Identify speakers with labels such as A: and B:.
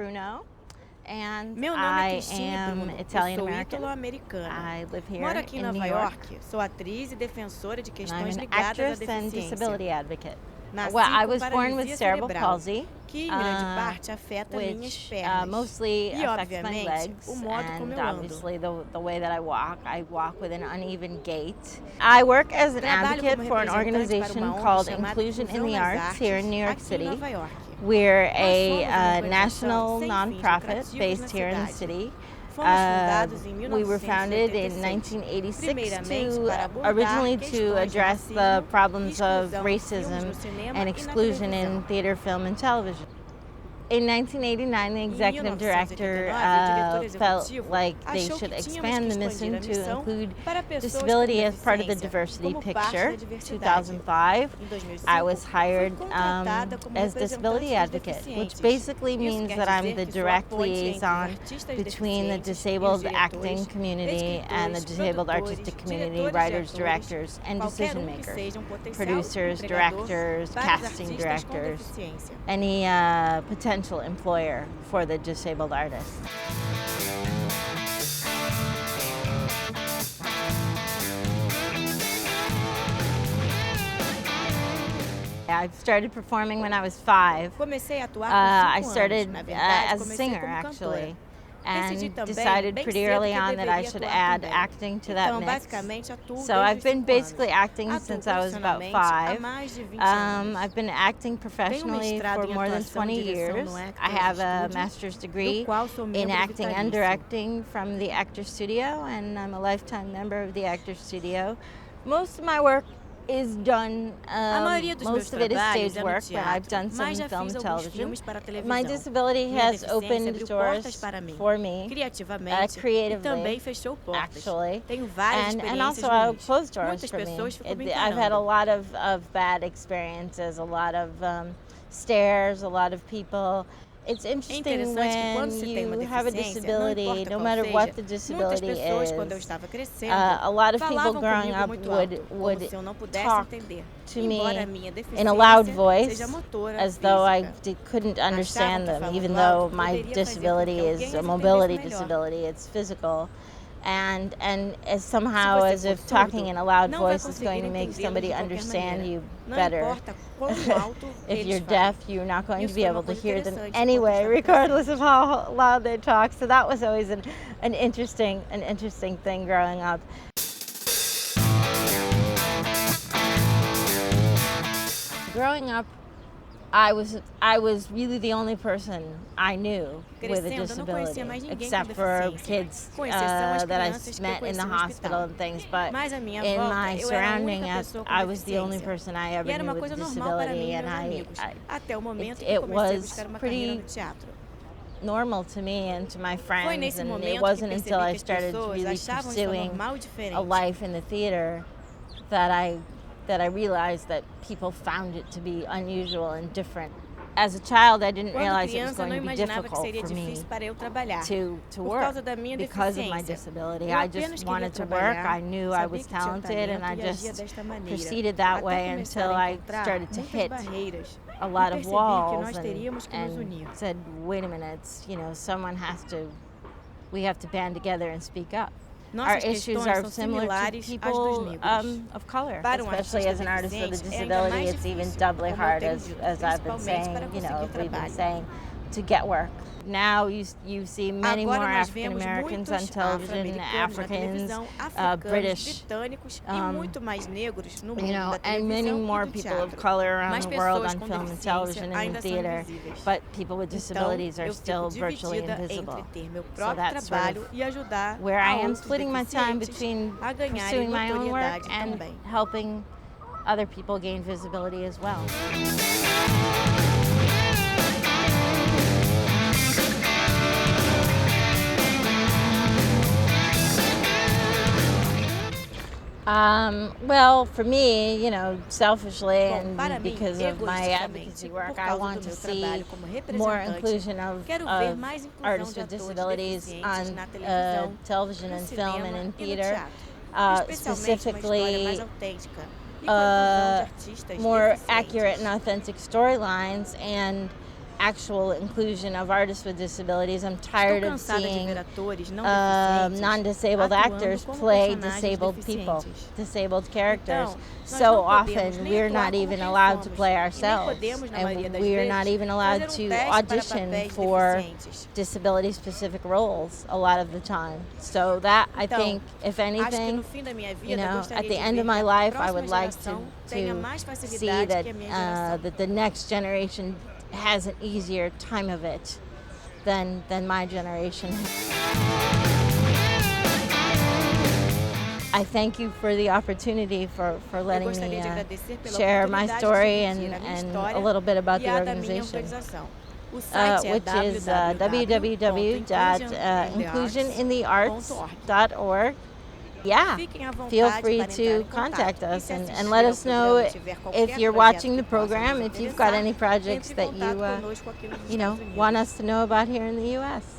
A: Bruno, and
B: Meu nome é
A: I
B: Cristina
A: am
B: Bruno, eu
A: Italian
B: sou
A: American.
B: ítalo-americana.
A: I live here
B: Moro aqui em
A: in
B: Nova
A: New
B: York, sou atriz e defensora de
A: and I'm
B: questões
A: an
B: ligadas à
A: actress and
B: deficiência.
A: disability advocate.
B: Nasci
A: Well, I
B: com
A: was born with
B: paralisia
A: cerebral
B: cerebral,
A: palsy,
B: que em grande parte afeta minhas
A: which
B: pernas.
A: mostly
B: E,
A: affects my
B: obviamente,
A: legs
B: o modo como
A: and
B: eu ando.
A: obviously the way that I walk with an uneven gait. I work as an
B: Trabalho
A: advocate
B: como
A: for an
B: representante para
A: organization
B: uma ONG
A: called
B: chamada
A: Inclusion in
B: Inclusão
A: the
B: nas
A: Arts here in New York
B: aqui em
A: City.
B: Nova York.
A: We're
B: Nós somos uma
A: a
B: organização
A: national
B: sem fins
A: nonprofit
B: lucrativos
A: based
B: na
A: here in the
B: cidade.
A: city.
B: Fomos fundados em
A: We were founded in
B: 1986,
A: 1986
B: primeiramente para abordar
A: originally to
B: questões de
A: address the
B: racismo e
A: problems of
B: exclusão nos filmes,
A: racism
B: no cinema
A: and
B: e na
A: exclusion
B: televisão.
A: in theater, film, and television. In 1989, the executive director
B: 1989, o diretor
A: felt
B: executivo
A: like they
B: achou
A: should
B: que tínhamos
A: expand
B: que
A: the
B: expandir
A: mission
B: a
A: to
B: missão
A: include
B: para pessoas
A: disability
B: com
A: as part of the
B: deficiência,
A: diversity
B: como parte da
A: picture.
B: diversidade.
A: 2005,
B: Em 2005,
A: I was hired
B: fui contratada como
A: as
B: representante
A: disability
B: dos
A: advocate, which
B: deficientes.
A: basically
B: Isso
A: means
B: quer
A: that I'm
B: dizer
A: the
B: que sou a
A: direct
B: ponte entre os
A: liaison
B: artistas
A: between the
B: deficientes e os
A: disabled
B: diretores,
A: acting community and the
B: escritores,
A: disabled
B: produtores,
A: artistic community,
B: diretores de
A: writers,
B: atores,
A: directors, and
B: qualquer
A: decision
B: que
A: makers,
B: seja potencial
A: producers,
B: empregador
A: directors,
B: para os
A: casting
B: artistas com
A: directors,
B: deficiência.
A: any potential employer for the disabled artist. I started performing when I was 5.
B: Comecei a atuar
A: I
B: com 5
A: started
B: anos. Na verdade,
A: as a
B: comecei
A: singer,
B: como
A: actually,
B: cantora.
A: and
B: Decidi também,
A: decided
B: bem
A: pretty
B: cedo,
A: early
B: que eu
A: on that I
B: deveria
A: should
B: atuar
A: add
B: também.
A: acting to that
B: Então,
A: mix.
B: basicamente, atuo
A: So
B: desde
A: I've
B: os
A: been
B: 5 anos.
A: basically acting
B: Atuo
A: since I was about
B: profissionalmente há
A: 5.
B: mais de 20 anos.
A: I've been acting
B: Tenho
A: professionally
B: mestrado
A: for
B: em
A: more than
B: atuação
A: 20
B: e direção
A: years.
B: no
A: I
B: Actors
A: have a
B: Studio,
A: master's
B: do
A: degree
B: qual sou
A: in
B: membro
A: acting and
B: vitalício.
A: directing from the Actors Studio, and I'm a lifetime member of the Actors Studio. Most of my work is done,
B: A maioria dos meus
A: most of it is
B: trabalhos
A: stage
B: é no
A: work, but I've
B: teatro,
A: done some
B: mas já
A: film
B: fiz
A: and
B: alguns
A: television.
B: filmes para a televisão.
A: My disability
B: Minha
A: has
B: deficiência
A: opened
B: abriu
A: doors
B: portas para mim,
A: for me,
B: criativamente, e
A: creatively,
B: também fechou portas.
A: actually,
B: Tenho várias
A: and
B: experiências
A: also
B: ruins.
A: closed doors
B: Muitas
A: for me.
B: pessoas ficam me
A: I've had a
B: encarando.
A: lot of bad experiences, a lot of stares, a lot of people. It's
B: É
A: interesting
B: interessante que quando
A: when
B: se tem uma
A: you have a
B: deficiência, não
A: disability,
B: importa
A: no
B: qual
A: matter
B: seja,
A: what the
B: muitas
A: disability
B: pessoas, quando eu
A: is,
B: estava crescendo,
A: a lot of people
B: falavam
A: growing
B: comigo
A: up
B: muito
A: would
B: alto, como
A: would
B: se eu não pudesse
A: talk
B: entender,
A: to
B: embora a
A: me
B: minha
A: in a loud
B: deficiência
A: voice,
B: seja motora,
A: as though I
B: física.
A: couldn't understand
B: Achavam que
A: them, even
B: falando
A: though
B: alto
A: my
B: poderia fazer com
A: disability
B: que alguém
A: is
B: as
A: a
B: entendesse
A: mobility
B: melhor.
A: disability, it's physical. And as
B: Se
A: somehow
B: você
A: as
B: for
A: if talking
B: surdo,
A: in a loud
B: não vai
A: voice is going
B: conseguir
A: to make
B: entendê-los
A: somebody
B: de qualquer
A: understand
B: maneira.
A: you
B: Não
A: better.
B: importa quão alto
A: If
B: eles
A: you're
B: falem.
A: deaf, you're not going to
B: Isso
A: be
B: foi uma
A: able to
B: coisa
A: hear them
B: interessante enquanto eu
A: anyway,
B: estava
A: regardless of
B: crescendo.
A: how loud they talk. So that was always an interesting thing growing up. Growing up, I was really the only person I knew with a
B: Crescendo, eu não conhecia
A: disability,
B: mais ninguém com
A: except for
B: deficiência,
A: kids
B: com exceção às
A: that I
B: crianças que eu
A: met in
B: conheci
A: the
B: no
A: hospital
B: hospital.
A: and things. But
B: Mas à minha
A: in
B: volta,
A: my
B: eu era a
A: surrounding,
B: única pessoa com
A: I was the only
B: deficiência.
A: person I
B: E
A: ever
B: era
A: knew
B: uma
A: with
B: coisa
A: a
B: normal para mim
A: disability,
B: e
A: and
B: meus amigos, até o momento que
A: it
B: comecei a
A: was
B: buscar uma
A: pretty
B: carreira no teatro.
A: normal to me and to my
B: Foi
A: friends,
B: nesse
A: and it
B: momento que
A: wasn't until I
B: percebi que as
A: started
B: pessoas
A: really
B: achavam isso
A: pursuing
B: normal e
A: a
B: diferente.
A: life in the theater that I realized that people found it to be unusual and different. As a child, I didn't
B: Quando
A: realize it was
B: criança, não
A: going to be
B: imaginava que
A: difficult
B: seria
A: for me
B: difícil para eu trabalhar.
A: to
B: Por
A: work
B: causa da minha
A: because of my
B: deficiência.
A: disability.
B: Eu
A: I
B: apenas
A: just
B: queria
A: wanted to work.
B: trabalhar,
A: I knew I
B: sabia
A: was
B: que tinha
A: talented, and I
B: talento e agia
A: just
B: desta maneira,
A: proceeded that
B: até
A: way
B: começar
A: until
B: a
A: I
B: encontrar
A: started to
B: muitas
A: hit
B: barreiras
A: a lot
B: e
A: of
B: percebi que
A: walls
B: nós teríamos que nos
A: and
B: unir.
A: said, wait a minute, we have to band together and speak up. Our
B: Nossas
A: issues
B: questões
A: are
B: são
A: similar to
B: similares às dos
A: people
B: negros.
A: of color,
B: Para
A: especially as an artist with a
B: deficiente, é ainda
A: disability.
B: mais
A: It's even
B: difícil,
A: doubly
B: como eu
A: hard,
B: tenho
A: as
B: dito,
A: I've been
B: principalmente
A: saying,
B: para
A: we've
B: conseguir
A: been
B: trabalho.
A: saying, to get work. Now you see many
B: Agora
A: more
B: nós
A: African
B: vemos
A: Americans
B: muitos
A: on television,
B: afro-americanos na
A: Africans,
B: televisão, africanos,
A: British,
B: britânicos e muito mais negros no mundo
A: you know,
B: da
A: and many
B: televisão
A: more
B: e do
A: people of
B: teatro.
A: color around
B: Mas
A: the world
B: pessoas
A: on
B: com
A: film and
B: deficiência
A: television and in
B: ainda são
A: theater,
B: invisíveis.
A: but people with disabilities
B: Então,
A: are
B: eu
A: still
B: fico
A: virtually
B: dividida
A: invisible.
B: entre ter meu
A: So
B: próprio
A: that's
B: trabalho
A: sort of
B: e ajudar
A: where
B: a
A: I am
B: outros
A: splitting my time
B: deficientes
A: between
B: a ganharem
A: pursuing my own work
B: notoriedade
A: and
B: também.
A: helping other people gain visibility as well. Well, for me, selfishly and
B: para mim,
A: because of my advocacy
B: egoisticamente,
A: work,
B: por
A: I
B: causa
A: want
B: do
A: to
B: meu
A: see
B: trabalho como
A: more
B: representante,
A: inclusion of
B: quero ver mais inclusão
A: artists
B: de
A: with
B: atores
A: disabilities
B: deficientes
A: on
B: na televisão,
A: television
B: no
A: and film and
B: cinema
A: in
B: e no
A: theater,
B: teatro, especialmente uma história mais
A: specifically
B: autêntica e com a inclusão de artistas
A: more
B: deficientes.
A: accurate and authentic storylines and actual inclusion of artists with disabilities. I'm tired
B: Estou
A: of
B: cansada de
A: seeing
B: ver atores não deficientes
A: non-disabled
B: atuando
A: actors
B: como
A: play
B: personagens
A: disabled people,
B: deficientes.
A: disabled characters.
B: Então, nós
A: So
B: não podemos
A: often
B: nem
A: we're
B: atuar
A: not
B: como
A: even
B: quem
A: allowed to
B: somos,
A: play
B: e nem
A: ourselves,
B: podemos, na maioria
A: and
B: das
A: we're
B: vezes,
A: not even allowed
B: fazer
A: to
B: teste para
A: audition
B: papéis
A: for
B: deficientes.
A: disability-specific roles a lot of the time. So that, I
B: Então,
A: think, if
B: acho que
A: anything,
B: no fim da minha vida,
A: you know,
B: gostaria
A: at the
B: de
A: end
B: ver
A: of my
B: que a
A: life, I
B: próxima
A: would like
B: geração tenha
A: to
B: mais
A: see
B: facilidade
A: that
B: que a minha geração.
A: that the next generation has an easier time of it than my generation. I thank you for the opportunity for letting me
B: gostaria de agradecer pela
A: share my
B: oportunidade de
A: story
B: dividir a minha
A: and a
B: história
A: little bit about
B: e
A: the
B: a da minha
A: organization,
B: organização. O site é
A: which is www.inclusioninthearts.org. Yeah,
B: Fiquem à vontade
A: feel free
B: para entrar
A: to
B: em
A: contact
B: contato. E
A: us
B: se
A: and
B: assistir
A: let
B: ao
A: us know
B: programa e tiver
A: if
B: qualquer
A: you're
B: projeto
A: watching the
B: que possa
A: program,
B: nos
A: if you've got
B: interessar,
A: any projects
B: entre em
A: that
B: contato conosco aqui nos
A: you know,
B: Estados Unidos.
A: want us to know about here in the U.S.